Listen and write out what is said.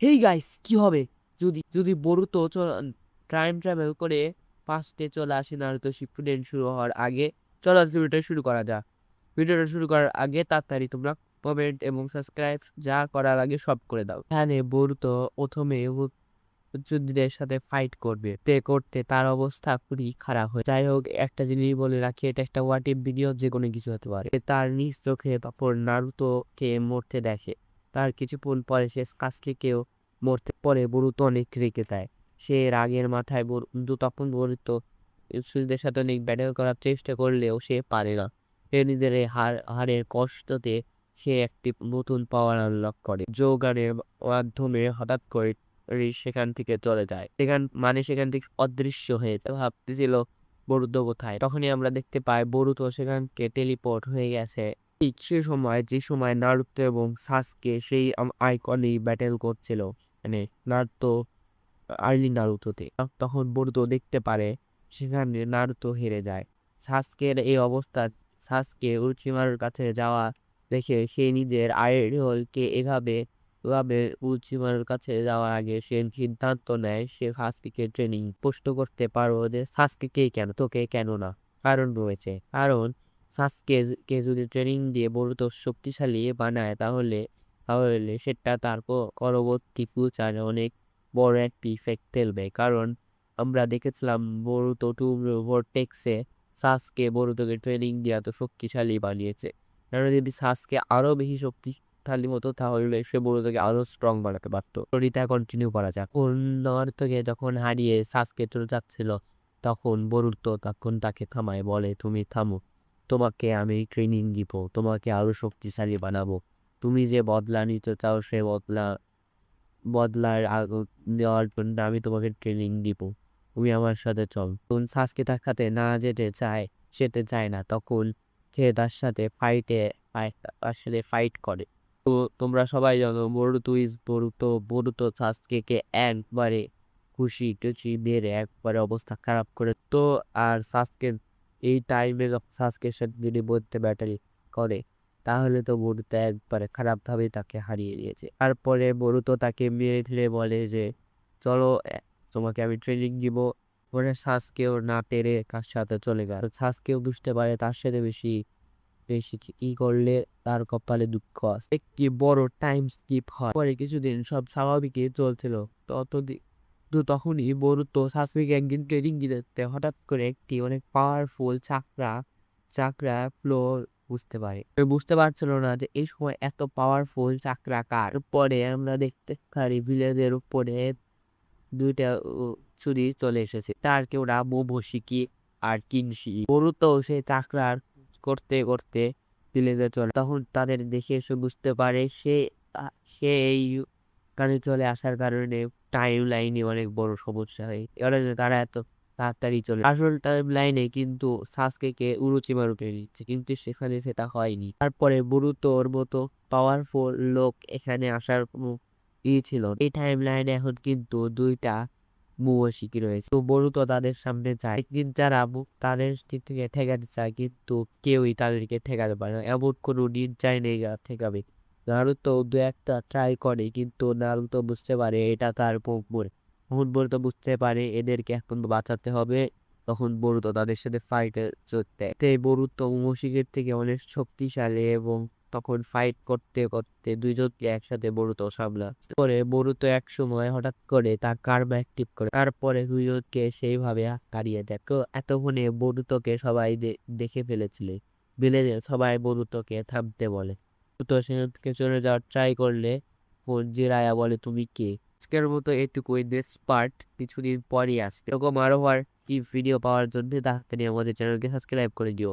Hey guys, কি হবে যদি যদি বরুতো টাইম ট্রাভেল করে পাস্টে চলে আসে নারুতো শিপুডেন শুরু হওয়ার আগে? চলো আজকে ভিডিওটা শুরু করা যাক। ভিডিওটা শুরু করার আগে তাড়াতাড়ি তোমরা কমেন্ট এবং সাবস্ক্রাইব যা করার আগে সব করে দাও। এখানে বরুতো প্রথমে যুদ্ধের সাথে ফাইট করবে, করতে তার অবস্থা খুবই খারাপ হয়। যাই হোক, একটা জিনিস বলে রাখি, এটা একটা হোয়াট ইফ ভিডিও, যে কোনো কিছু হতে পারে। তার নিজ চোখে তারপর নারুতোকে মরতে দেখে। তার কিছুক্ষণ পরে সে সাসকেকেও মরতে পরে বরুতো অনেক রেগে যায়। সে রাগের মাথায় তখন বরুতো সুইচদের সাথে অনেক ব্যাটেল করার চেষ্টা করলেও সে পারে না। সে নিজের এই হারের কষ্টতে সে একটি নতুন পাওয়ার আনলক করে। যোগানের মাধ্যমে হঠাৎ করে সেখান থেকে চলে যায়। সেখান থেকে অদৃশ্য হয়ে ভাবতেছিল বরুতো কোথায়। তখনই আমরা দেখতে পাই বরুতো সেখানকে টেলিপোর্ট হয়ে গেছে। ঠিক সে সময় যে সময় নারুতো এবং সাসকে সেই আইকনে ব্যাটেল করছিল, মানে নারুতো আর্লি নারুতোতে, তখন বরুতো দেখতে পারে সেখানে নারুতো হেরে যায়। সাসকের এই অবস্থা, সাসকে উচিমারুর কাছে যাওয়া দেখে সে নিজের আইডলকে এভাবে এভাবে উচিমারুর কাছে যাওয়ার আগে সে সিদ্ধান্ত নেয় সে সাসকেকে ট্রেনিং প্রশ্ন করতে পারো যে সাসকেকে কেন, তোকে কেন না? কারণ রয়েছে, কারণ সাসকে যদি ট্রেনিং দিয়ে বরুতো শক্তিশালী বানায় তাহলে তাহলে সেটা তার পরবর্তী ফিউচারে অনেক বড় একটি ইফেক্ট ফেলবে। কারণ আমরা দেখেছিলাম বরুতো টু ভর্টেক্সে সাসকে বরুতোকে ট্রেনিং দিয়ে এত শক্তিশালী বানিয়েছে। কারণ যদি সাসকে আরো বেশি শক্তিশালী হতো তাহলে সে বরুতোকে আরো স্ট্রং বানাতে পারতো। স্টোরিটা কন্টিনিউ করা যাক। নারুতোকে যখন হারিয়ে সাসকে চলে যাচ্ছিল, তখন বরুতো তাকে থামায়, বলে তুমি থামো, তোমাকে আমি ট্রেনিং দিব, তোমাকে আরো শক্তিশালী বানাবো। তুমি যে বদলা নিতে চাও সে বদলার নেওয়ার জন্য আমি তোমাকে ট্রেনিং দিব, তুমি আমার সাথে চল। তখন সাসকে তার সাথে না যেতে চায় না। তখন সে তার সাথে ফাইট করে। তো তোমরা সবাই জানো বরুতো সাসকেকে একবারে খুশি টুচি মেরে একবারে অবস্থা খারাপ করে। তো আর সাসকের এই টাইমে সাসকের সাথে যদি বলতে ব্যাটারি করে, তাহলে তো বরুতো একবারে খারাপভাবেই তাকে হারিয়ে দিয়েছে। তারপরে বরুতো তাকে মেরে ধরে বলে যে চলো, তোমাকে আমি ট্রেনিং দিব। ওরা সাসকেও না পেরে কার সাথে চলে গেল। সাসকেও বুঝতে পারে তার সাথে বেশি বেশি করলে তার কপালে দুঃখ আছে। একটি বড় টাইম স্কিপ হয়। পরে কিছুদিন সব স্বাভাবিকই চলছিল। তখনই বরুতো সাসকেকে একদিন ট্রেনিং দিতে হঠাৎ করে একটি অনেক পাওয়ারফুল চাকরা ফ্লো বুঝতে পারে। বুঝতে পারছিল না যে এই সময় এত পাওয়ারফুল চাকরা কার। পরে আমরা দেখতে পারি ভিলেজের উপরে দুইটা ছুরি চলে এসেছে। তার কেউ মোমোশিকি আর কিনশি। বরুতো সেই চাকরার করতে করতে ভিলেজে চলে। তখন তাদের দেখে এসে বুঝতে পারে সে এই কারণে চলে আসার কারণে টাইম লাইনে অনেক বড় সমস্যা হয়। তারা এত তাড়াতাড়ি চলে আসল টাইম লাইনে কিন্তু সাসকেকে উরোচিমারু টেনে নিচ্ছে, কিন্তু সেখানে সেটা হয়নি। তারপরে বরুতোর মতো পাওয়ারফুল লোক এখানে আসার কোনো ছিল। এই টাইম লাইনে এখন কিন্তু দুইটা মুশিকি রয়েছে। তো বরুতো তাদের সামনে যায়। একদিন যারা তাদের থেকে ঠেকাতে চায়, কিন্তু কেউই তাদেরকে ঠেকাতে পারে না। এমন কোনো নির্জাই নেই যারা ঠেকাবে। নারুতো দু একটা ট্রাই করে, কিন্তু নারুতো বুঝতে পারে এটা তার পর। তখন বরুতো বুঝতে পারে এদেরকে এখন বাঁচাতে হবে। তখন বরুতো তাদের সাথে ফাইটে চলতে বরুতো মুশিকের থেকে অনেক শক্তিশালী, এবং তখন ফাইট করতে করতে দুইজনকে একসাথে বরুতো সামলাচ্ছে। পরে বরুতো এক সময় হঠাৎ করে তার কার্মা অ্যাক্টিভ করে, তারপরে দুইজনকে সেইভাবে হারিয়ে দেয়। তো এতক্ষণে বরুতোকে সবাই দেখে ফেলেছিল। ভিলেজে সবাই বরুতোকে থামতে বলে। তো সেখান থেকে চলে যাওয়ার ট্রাই করলে জিরায়া বলে তুমি কে? আজকের মতো এটুকুই। নেক্সট পার্ট কিছুদিন পরই আসবে। এরকম আরো আর কি ভিডিও পাওয়ার জন্য তাড়াতাড়ি আমাদের চ্যানেলকে সাবস্ক্রাইব করে দিও।